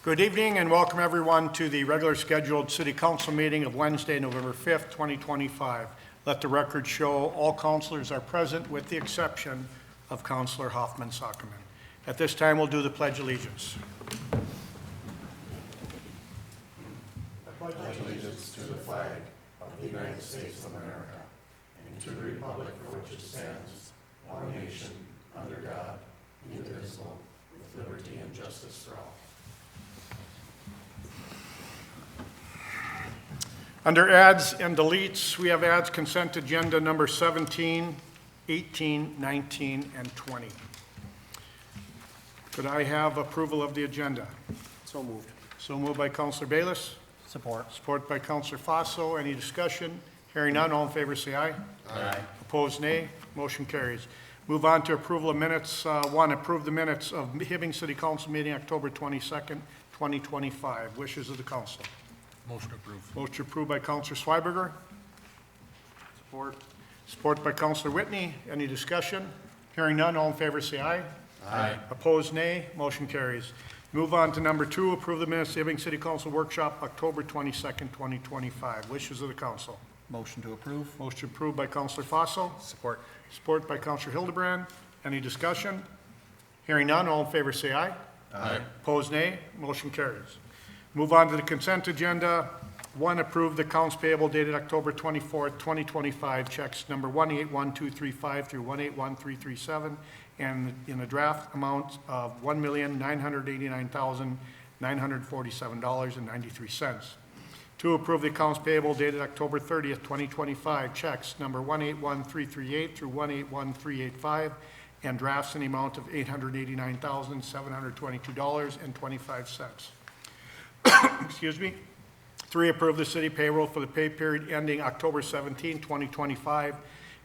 Good evening and welcome everyone to the regular scheduled City Council meeting of Wednesday, November 5th, 2025. Let the record show all councilors are present with the exception of Councilor Hoffman Sockman. At this time, we'll do the Pledge of Allegiance. I pledge allegiance to the flag of the United States of America and to the republic for which it stands, one nation, under God, indivisible, with liberty and justice for all. Under adds and deletes, we have adds consent agenda number 17, 18, 19, and 20. Could I have approval of the agenda? So moved. So moved by Councilor Bayless, Support. support by Councilor Faso. Any discussion? Hearing none, all in favor say aye. Aye. Opposed, nay. Motion carries. Move on to approval of minutes. One, approve the minutes of Hibbing City Council meeting October 22nd, 2025. Wishes of the council. Motion approved. Motion approved by Councilor Schweberger. Support. Support by Councilor Whitney. Any discussion? Hearing none, all in favor say aye. Aye. Opposed, nay. Motion carries. Move on to number two, approve the minutes of Hibbing City Council Workshop October 22nd, 2025. Wishes of the council. Motion to approve. Motion approved by Councilor Fossil. Support. Support by Councilor Hildebrand. Any discussion? Hearing none, all in favor say aye. Aye. Opposed, nay. Motion carries. Move on to the consent agenda. One, approve the accounts payable dated October 24th, 2025, checks number 181235 through 181337, and in a draft amount of $1,989,947.93. Two, approve the accounts payable dated October 30th, 2025, checks number 181338 through 181385, and drafts in the amount of $889,722.25. Excuse me. Three, approve the city payroll for the pay period ending October 17, 2025,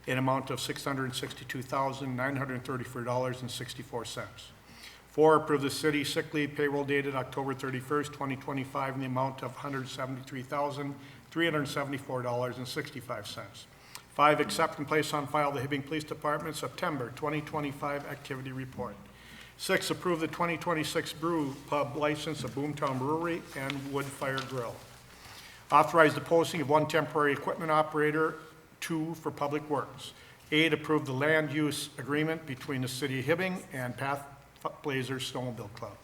in amount of $662,934.64. Four, approve the city sick leave payroll dated October 31st, 2025, in the amount of $173,374.65. Five, accept and place on file the Hibbing Police Department September 2025 activity report. Six, approve the 2026 brew pub license of Boomtown Brewery and Wood Fire Grill. Authorize the posting of one temporary equipment operator, two for public works. Eight, approve the land use agreement between the city of Hibbing and Path Blazers Snowmobile Club.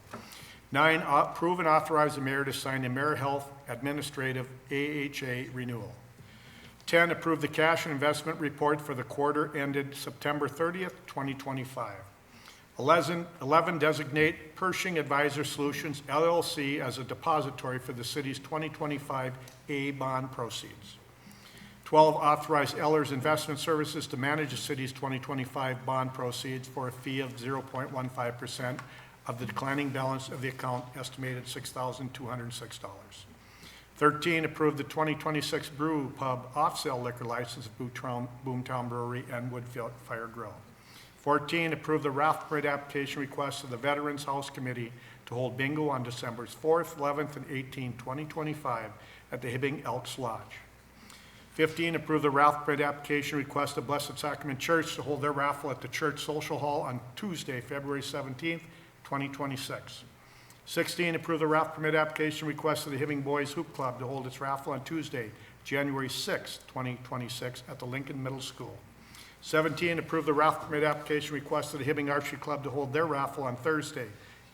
Nine, approve and authorize the mayor to sign the Mayor Health Administrative AHA renewal. 10, approve the cash and investment report for the quarter ended September 30th, 2025. 11, designate Pershing Advisor Solutions, LLC as a depository for the city's 2025 A bond proceeds. 12, authorize Eller's Investment Services to manage the city's 2025 bond proceeds for a fee of 0.15% of the declining balance of the account, estimated $6,206. 13, approve the 2026 brew pub off-sale liquor license of Boomtown Brewery and Wood Fire Grill. 14, approve the raffle permit application request of the Veterans House Committee to hold bingo on December 4th, 11th, and 18th, 2025 at the Hibbing Elks Lodge. 15, approve the raffle permit application request of Blessed Sacrament Church to hold their raffle at the Church Social Hall on Tuesday, February 17th, 2026. 16, approve the raffle permit application request of the Hibbing Boys Hoop Club to hold its raffle on Tuesday, January 6th, 2026 at the Lincoln Middle School. 17, approve the raffle permit application request of the Hibbing Archery Club to hold their raffle on Thursday,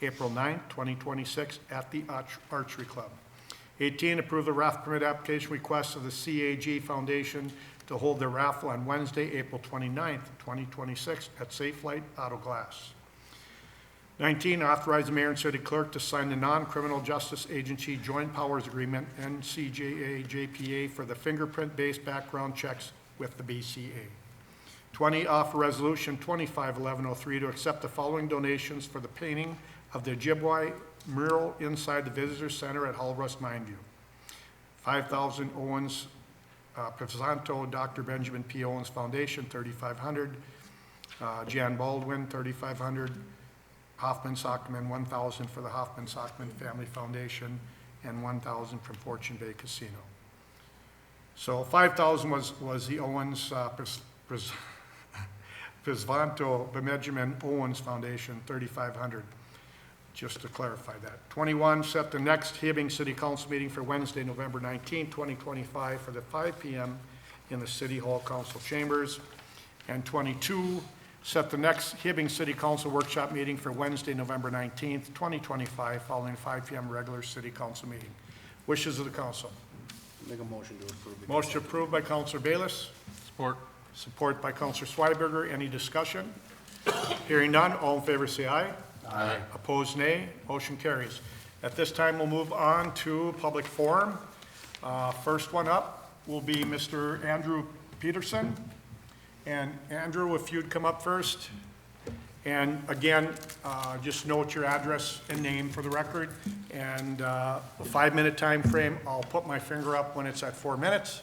April 9, 2026 at the Archery Club. 18, approve the raffle permit application request of the CAG Foundation to hold their raffle on Wednesday, April 29, 2026 at Safe Light Auto Glass. 19, authorize the mayor and city clerk to sign the Non-Criminal Justice Agency Joint Powers Agreement, NCJA-JPA, for the fingerprint-based background checks with the BCA. 20, offer resolution 251103 to accept the following donations for the painting of the Ojibwe mural inside the Visitor Center at Hull-Rust Mindview. 5,000 Owens Presanto Dr. Benjamin P. Owens Foundation, 3,500. Jan Baldwin, 3,500. Hoffman Sockman, 1,000 for the Hoffman Sockman Family Foundation, and 1,000 from Fortune Bay Casino. So 5,000 was the Owens Pisvanto Benjamin Owens Foundation, 3,500. just to clarify that. 21, set the next Hibbing City Council meeting for Wednesday, November 19, 2025, for the 5 p.m. in the City Hall Council Chambers. And 22, set the next Hibbing City Council workshop meeting for Wednesday, November 19th, 2025, following 5 p.m. regular City Council meeting. Wishes of the council. Make a motion to approve. Motion approved by Councilor Bayless, Support. support by Councilor Schweberger. Any discussion? Hearing none, all in favor say aye. Aye. Opposed, nay. Motion carries. At this time, we'll move on to public forum. First one up will be Mr. Andrew Peterson. And Andrew, if you'd come up first. And again, just note your address and name for the record. And a 5-minute time frame. I'll put my finger up when it's at 4 minutes.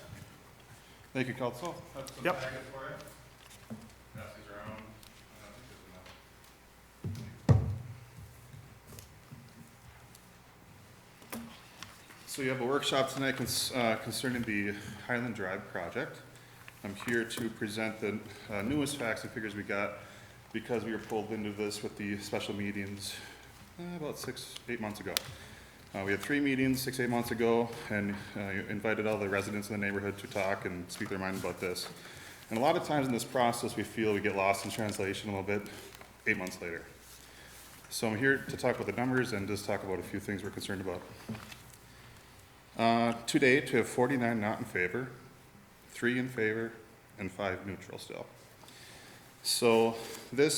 Thank you, Council. Have some Yep. packets for you. Pass these around. I think there's enough. So you have a workshop tonight concerning the Highland Drive project. I'm here to present the newest facts and figures we got because we were pulled into this with the special meetings about 6-8 months ago. We had 3 meetings 6-8 months ago, and invited all the residents in the neighborhood to talk and speak their mind about this. And a lot of times in this process, we feel we get lost in translation a little bit 8 months later. So I'm here to talk about the numbers and just talk about a few things we're concerned about. To date, we have 49 not in favor, 3 in favor, and 5 neutral still. So the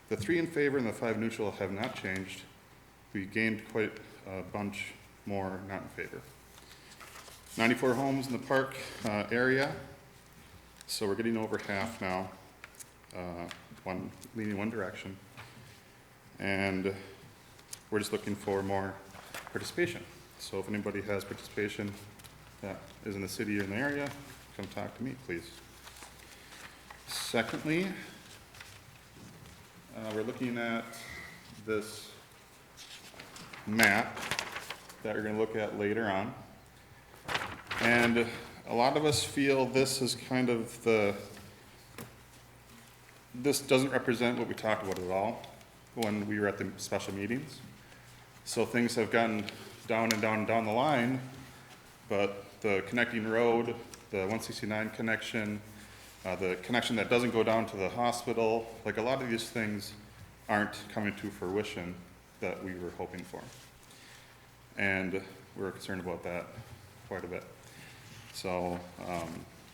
3 in favor and the 5 neutral have not changed. We gained quite a bunch more not in favor. 94 homes in the park area, so we're getting over half now, leaning one direction. And we're just looking for more participation. So if anybody has participation that is in the city or in the area, come talk to me, please. Secondly, we're looking at this map that we're going to look at later on. And a lot of us feel this is kind of this doesn't represent what we talked about at all when we were at the special meetings. So things have gotten down and down and down the line, but the connecting road, the 169 connection, the connection that doesn't go down to the hospital, like a lot of these things aren't coming to fruition that we were hoping for. And we're concerned about that quite a bit. So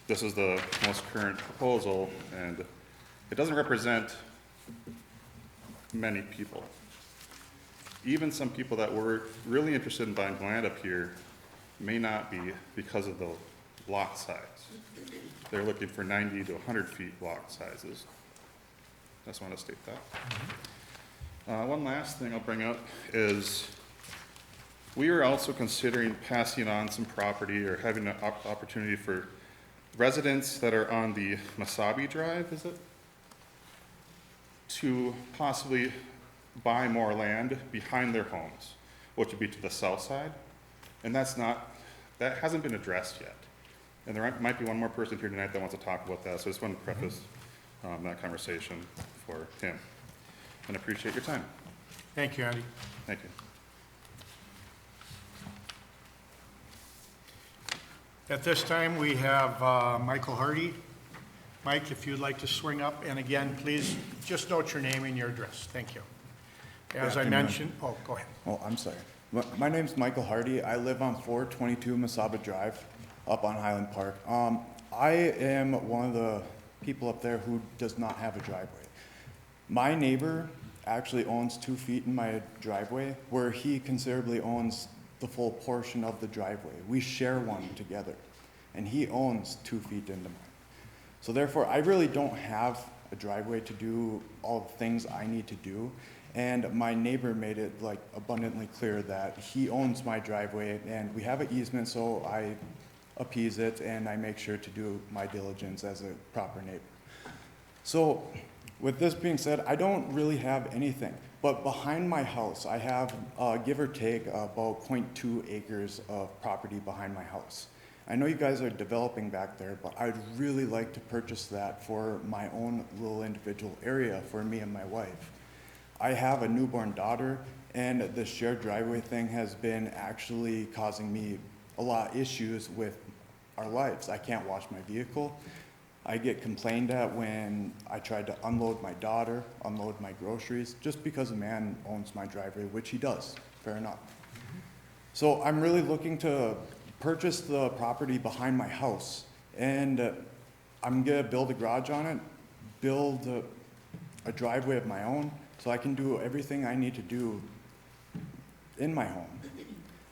this is the most current proposal, and it doesn't represent many people. Even some people that were really interested in buying land up here may not be because of the lot size. They're looking for 90 to 100 feet lot sizes. I just want to state that. One last thing I'll bring up is we are also considering passing on some property or having an opportunity for residents that are on the Masabi Drive, is it? To possibly buy more land behind their homes, which would be to the south side. And that hasn't been addressed yet. And there might be one more person here tonight that wants to talk about that, so I just want to preface that conversation for him. And appreciate your time. Thank you, Andy. Thank you. At this time, we have Michael Hardy. Mike, if you'd like to swing up, and again, please just note your name and your address. Thank you. As I mentioned, go ahead. Oh, I'm sorry. My name's Michael Hardy. I live on 422 Masaba Drive up on Highland Park. I am one of the people up there who does not have a driveway. My neighbor actually owns 2 feet in my driveway, where he considerably owns the full portion of the driveway. We share one together, and he owns 2 feet into mine. So therefore, I really don't have a driveway to do all the things I need to do. And my neighbor made it like abundantly clear that he owns my driveway, and we have an easement, so I appease it and I make sure to do my diligence as a proper neighbor. So with this being said, I don't really have anything, but behind my house, I have give or take about 0.2 acres of property behind my house. I know you guys are developing back there, but I'd really like to purchase that for my own little individual area for me and my wife. I have a newborn daughter, and the shared driveway thing has been actually causing me a lot of issues with our lives. I can't wash my vehicle. I get complained at when I tried to unload my daughter, unload my groceries, just because a man owns my driveway, which he does, fair enough. So I'm really looking to purchase the property behind my house, and I'm gonna build a garage on it, build a driveway of my own, so I can do everything I need to do in my home.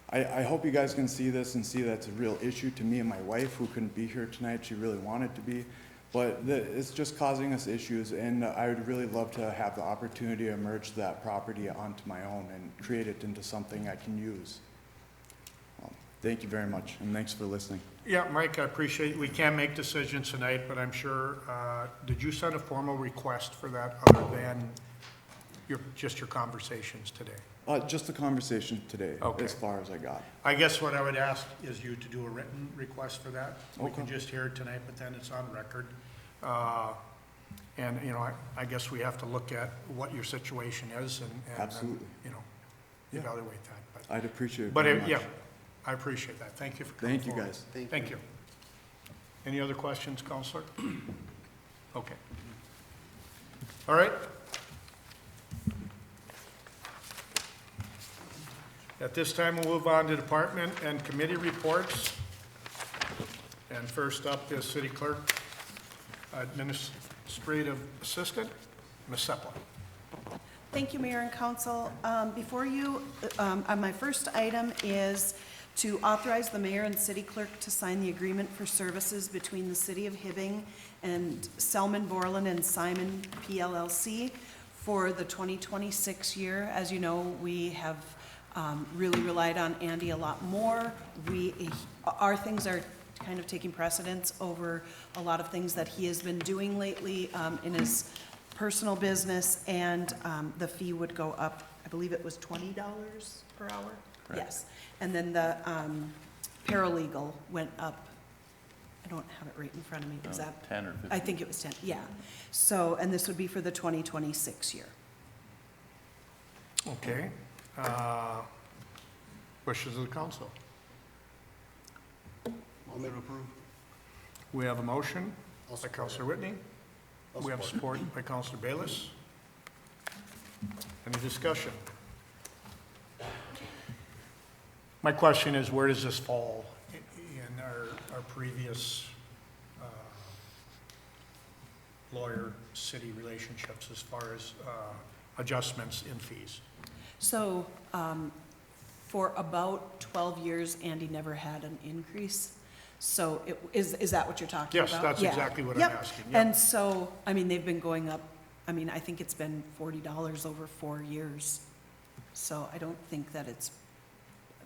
I hope you guys can see this and see that's a real issue to me and my wife, who couldn't be here tonight. She really wanted to be, but it's just causing us issues, and I would really love to have the opportunity to merge that property onto my own and create it into something I can use. Thank you very much, and thanks for listening. Yeah, Mike, I appreciate, we can't make decisions tonight, but I'm sure, did you send a formal request for that other than just your conversations today? Just the conversation today, Okay. as far as I got. I guess what I would ask is you to do a written request for that. We Okay. can just hear it tonight, but then it's on record. And, you know, I guess we have to look at what your situation is and Absolutely. you know, Yeah. evaluate that. I'd appreciate it But, very much. yeah, I appreciate that. Thank you for coming Thank you, forward. guys. Thank you. Any other questions, Counselor? Okay. All right. At this time, we'll move on to department and committee reports. And first up is City Clerk Administrative Assistant, Ms. Sepla. Thank you, Mayor and Council. Before you, my first item is to authorize the mayor and city clerk to sign the agreement for services between the City of Hibbing and Selman, Borland, and Simon PLLC for the 2026 year. As you know, we have really relied on Andy a lot more. Our things are kind of taking precedence over a lot of things that he has been doing lately in his personal business, and the fee would go up, I believe it was $20 per hour? Correct. Yes. And then the paralegal went up, I don't have it right in front of me, is that? 10 or 15. I think it was 10, yeah. So, and this would be for the 2026 year. Okay. Wishes of the council. Motion to approve. We have a motion I'll by support Councilor it. Whitney. I'll We have support support by Councilor Bayless. Any discussion? My question is, where does this fall in our previous lawyer-city relationships as far as adjustments in fees? So, for about 12 years, Andy never had an increase. So is that what you're talking about? Yes, that's Yeah. exactly what I'm Yep. asking. Yep. And so, I mean, they've been going up, I mean, I think it's been $40 over 4 years. So I don't think that it's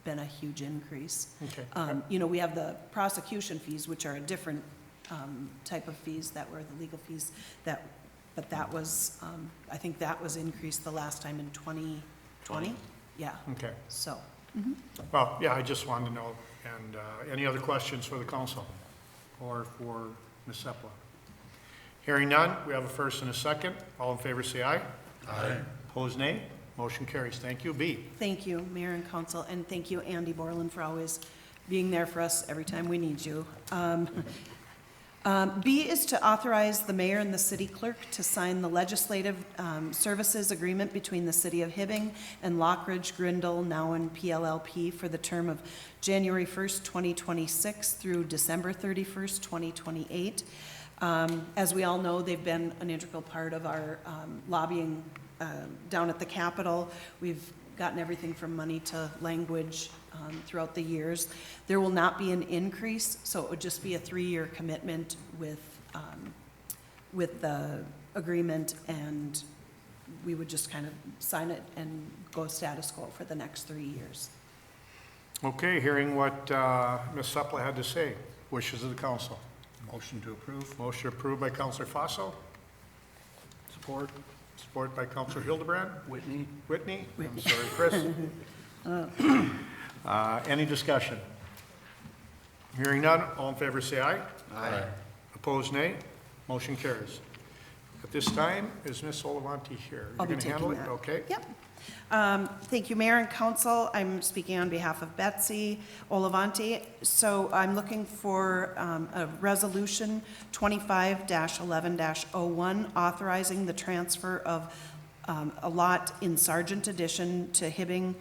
been a huge increase. Okay. You know, we have the prosecution fees, which are a different type of fees that were the legal fees but that was, I think that was increased the last time in 2020. Yeah, Okay. so. Well, yeah, I just wanted to know. And any other questions for the council or for Ms. Sepla? Hearing none, we have a first and a second. All in favor, say aye. Aye. Opposed, nay. Motion carries. Thank you. B. Thank you, Mayor and Council, and thank you, Andy Borland, for always being there for us every time we need you. B is to authorize the mayor and the city clerk to sign the legislative services agreement between the City of Hibbing and Lockridge, Grindle, Nowen, PLLP for the term of January 1st, 2026 through December 31st, 2028. As we all know, they've been an integral part of our lobbying down at the Capitol. We've gotten everything from money to language throughout the years. There will not be an increase, so it would just be a 3-year commitment with the agreement, and we would just kind of sign it and go status quo for the next 3 years. Okay, hearing what Ms. Sepla had to say. Wishes of the council. Motion to approve. Motion approved by Councilor Fossil. Support. Support by Councilor Hildebrand. Whitney. Whitney? I'm sorry, Chris. Any discussion? Hearing none, all in favor say aye. Aye. Opposed, nay. Motion carries. At this time, is Ms. Olivanti here? I'll be You're taking gonna handle it? that. Okay. Yep. Thank you, Mayor and Council. I'm speaking on behalf of Betsy Olivanti. So I'm looking for a resolution 25-11-01, authorizing the transfer of a lot in Sargent Addition to Hibbing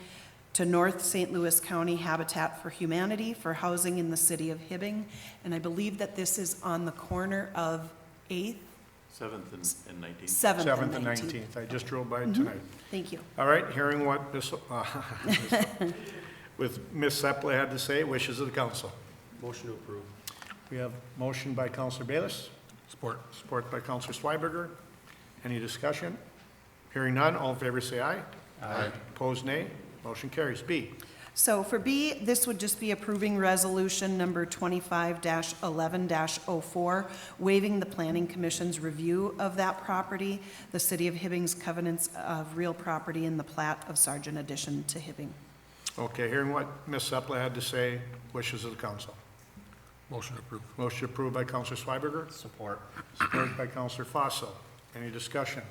to North St. Louis County Habitat for Humanity for housing in the city of Hibbing. And I believe that this is on the corner of 8th, 7th and 19th. 7th 7th and and 19th. 19th. I just drove by it tonight. Thank you. All right, hearing what with Ms. Sepple had to say, wishes of the council. Motion to approve. We have motion by Counselor Bayless, Support. support by Counselor Schweberger. Any discussion? Hearing none, all in favor say aye. Aye. Opposed, nay. Motion carries. B, So for B, this would just be approving resolution number 25-11-04, waiving the planning commission's review of that property, the city of Hibbing's covenants of real property in the plat of Sargent Addition to Hibbing. okay, hearing what Ms. Sepple had to say, wishes of the council. Motion to approve. Motion approved by Counselor Schweberger, Support. support by Counselor Fossil. Any discussion?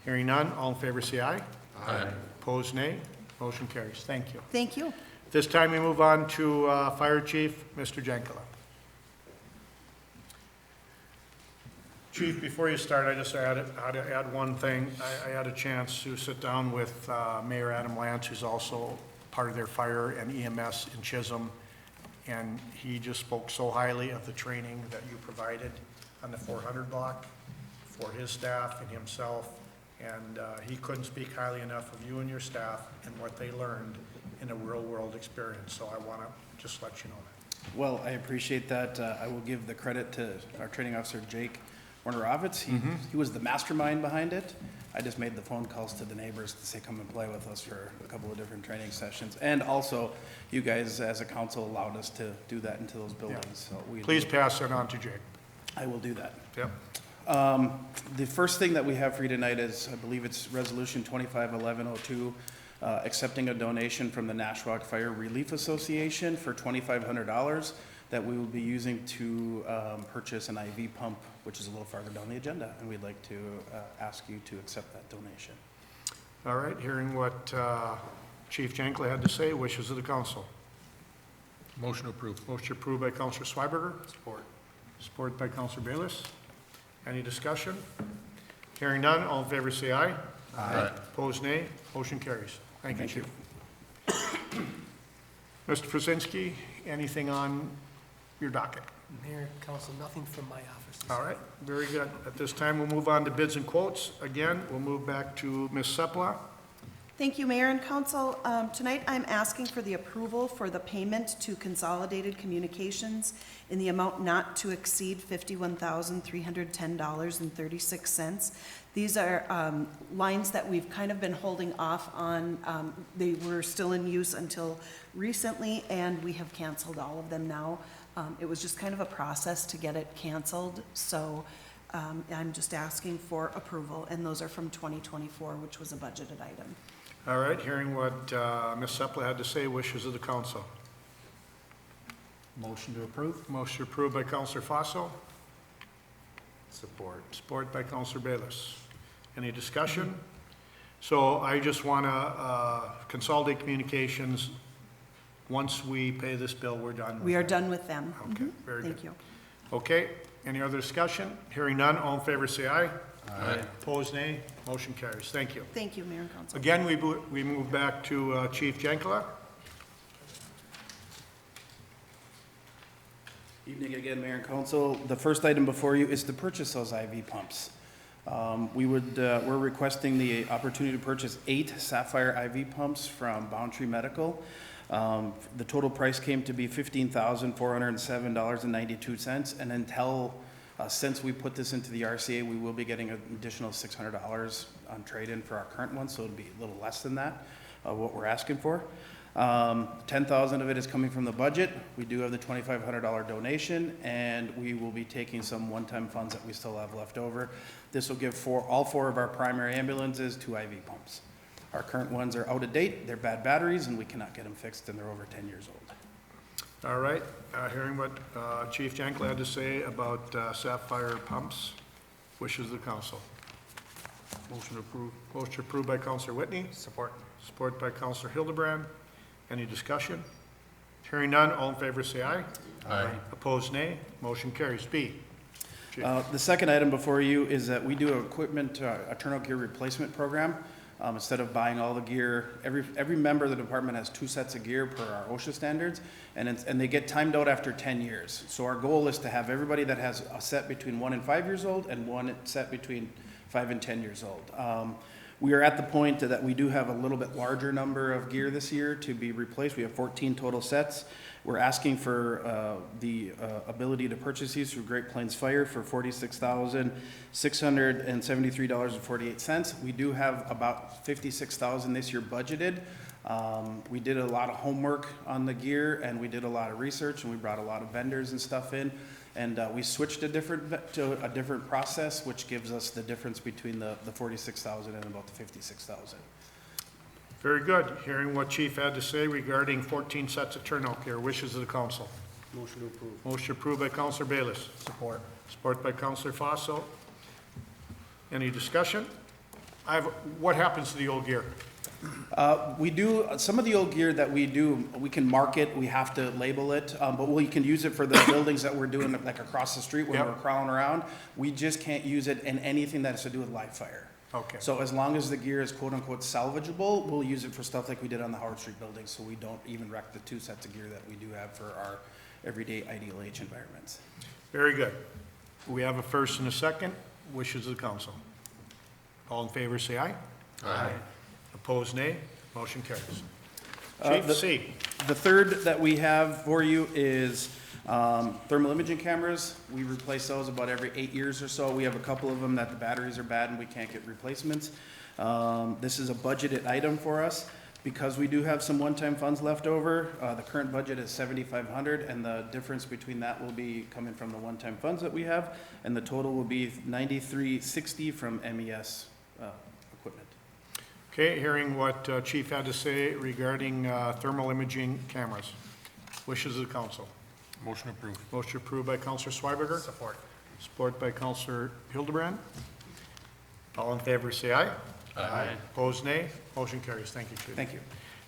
Hearing none, all in favor say aye. Aye. Opposed, nay. Motion carries. Thank you. Thank you. This time we move on to Fire Chief, Mr. Jankala. Chief, before you start, I just had to add one thing. I had a chance to sit down with Mayor Adam Lance, who's also part of their fire and EMS in Chisholm, and he just spoke so highly of the training that you provided on the 400 block for his staff and himself, and he couldn't speak highly enough of you and your staff and what they learned in a real-world experience, so I want to just let you know that. Well, I appreciate that. I will give the credit to our training officer, Jake Warnerovitz. He was the mastermind behind it. I just made the phone calls to the neighbors to say, come and play with us for a couple of different training sessions. And also, you guys, as a council, allowed us to do that into those buildings. So we Please pass that on to Jake. I will do that. Yep. The first thing that we have for you tonight is, I believe it's Resolution 25-1102, accepting a donation from the Nashwauk Fire Relief Association for $2,500 that we will be using to purchase an IV pump, which is a little farther down the agenda, and we'd like to ask you to accept that donation. All right, hearing what Chief Jankla had to say, wishes of the council. Motion to approve. Motion approved by Counselor Schweberger, Support. support by Counselor Bayless. Any discussion? Hearing none, all in favor say aye. Aye. Opposed, nay. Motion carries. Thank you, Chief. Mr. Krasinski, anything on your docket? Mayor, council, nothing from my office. All right, very good. At this time, we'll move on to bids and quotes. Again, we'll move back to Ms. Sepla. Thank you, Mayor and Council. Tonight, I'm asking for the approval for the payment to Consolidated Communications in the amount not to exceed $51,310.36. These are lines that we've kind of been holding off on. They were still in use until recently, and we have canceled all of them now. It was just kind of a process to get it canceled, so I'm just asking for approval, and those are from 2024, which was a budgeted item. All right, hearing what Ms. Sepla had to say, wishes of the council. Motion to approve. Motion approved by Counselor Fossil, Support. support by Counselor Bayless. Any discussion? So I just want to consolidate communications. Once we pay this bill, we're done with We are it. done with them. Okay, very good. Thank you. Okay, any other discussion? Hearing none, all in favor say aye. Aye. Opposed, nay. Motion carries. Thank you. Thank you, Mayor and Council. Again, we move back to Chief Jankala. Evening again, Mayor and Council. The first item before you is to purchase those IV pumps. We're requesting the opportunity to purchase 8 Sapphire IV pumps from Boundtree Medical. The total price came to be $15,407.92, and until, since we put this into the RCA, we will be getting an additional $600 on trade-in for our current one, so it'll be a little less than that, what we're asking for. 10,000 of it is coming from the budget. We do have the $2,500 donation, and we will be taking some one-time funds that we still have left over. This will give all 4 of our primary ambulances 2 IV pumps. Our current ones are out of date, they're bad batteries, and we cannot get them fixed, and they're over 10 years old. All right, hearing what Chief Jankla had to say about Sapphire pumps. Wishes of the council. Motion approved. Motion approved by Counselor Whitney, Support. support by Counselor Hildebrand. Any discussion? Hearing none, all in favor say aye. Aye. Opposed, nay. Motion carries. B. Chief. The second item before you is that we do a turnout gear replacement program. Instead of buying all the gear, every member of the department has 2 sets of gear per our OSHA standards, and they get timed out after 10 years. So our goal is to have everybody that has a set between 1 and 5 years old and one set between 5 and 10 years old. We are at the point that we do have a little bit larger number of gear this year to be replaced. We have 14 total sets. We're asking for the ability to purchase these through Great Plains Fire for $46,673.48. We do have about $56,000 this year budgeted. We did a lot of homework on the gear, and we did a lot of research, and we brought a lot of vendors and stuff in. And we switched to a different process, which gives us the difference between the $46,000 and about the $56,000. Very good. Hearing what Chief had to say regarding 14 sets of turnout gear. Wishes of the council. Motion approved. Motion approved by Counselor Bayless. Support. Support by Counselor Fossil. Any discussion? What happens to the old gear? We do, some of the old gear that we do, we can mark it, we have to label it, but we can use it for the buildings that we're doing, like across the street when Yep. we're crawling around. We just can't use it in anything that has to do with live fire. Okay. So as long as the gear is quote-unquote salvageable, we'll use it for stuff like we did on the Howard Street building, so we don't even wreck the 2 sets of gear that we do have for our everyday IDLH environments. Very good. We have a first and a second. Wishes of the council. All in favor, say aye. Aye. Opposed, nay. Motion carries. Uh, Chief, C. The third that we have for you is thermal imaging cameras. We replace those about every 8 years or so. We have a couple of them that the batteries are bad and we can't get replacements. This is a budgeted item for us. Because we do have some one-time funds left over, the current budget is $7,500, and the difference between that will be coming from the one-time funds that we have, and the total will be $93.60 from MES equipment. Okay, hearing what Chief had to say regarding thermal imaging cameras. Wishes of the council. Motion approved. Motion approved by Counselor Schweberger. Support. Support by Counselor Hildebrand. All in favor, say aye. Aye. Opposed, nay. Motion carries. Thank you, Chief. Thank you.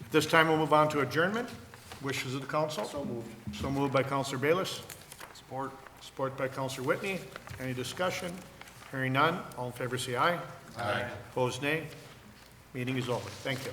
At this time, we'll move on to adjournment. Wishes of the council. So moved. So moved by Counselor Bayless. Support. Support by Counselor Whitney. Any discussion? Hearing none. All in favor, say aye. Aye. Opposed, nay. Meeting is over. Thank you.